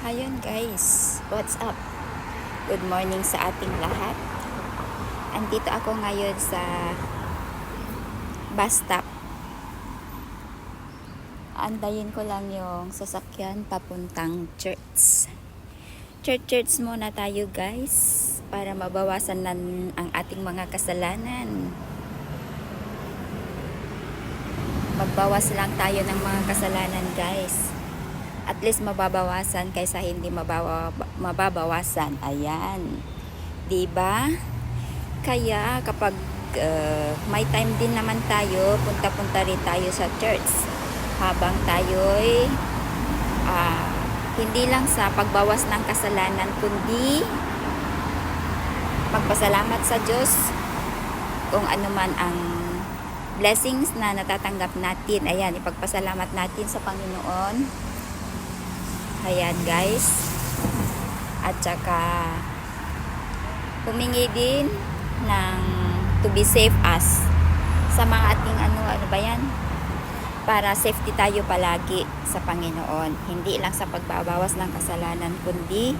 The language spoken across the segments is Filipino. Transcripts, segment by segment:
Ayun guys, what's up? Good morning sa ating lahat. Andito ako ngayon sa bus stop. Antayin ko lang yung sasakyan papuntang church. Church muna tayo guys para mabawasan na ang ating mga kasalanan. Magbawas lang tayo ng mga kasalanan guys. At least mababawasan kaysa hindi mababawasan. Ayan. 'Di ba? Kaya kapag may time din naman tayo, punta-punta rin tayo sa church. Habang tayo'y hindi lang sa pagbawas ng kasalanan, kundi magpasalamat sa Diyos kung ano man ang blessings na natatanggap natin. Ayan, ipagpasalamat natin sa Panginoon. Ayan guys. At saka humingi din ng to be safe us sa mga ating ano ba yan? Para safety tayo palagi sa Panginoon. Hindi lang sa pagbabawas ng kasalanan, kundi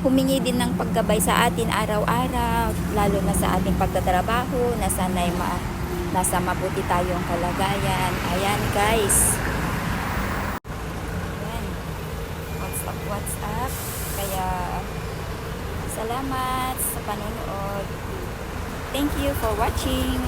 humingi din ng paggabay sa atin araw-araw, lalo na sa ating pagtatrabaho, na sana'y nasa mabuti tayong kalagayan. Ayan guys. What's up? Kaya salamat sa panonood. Thank you for watching.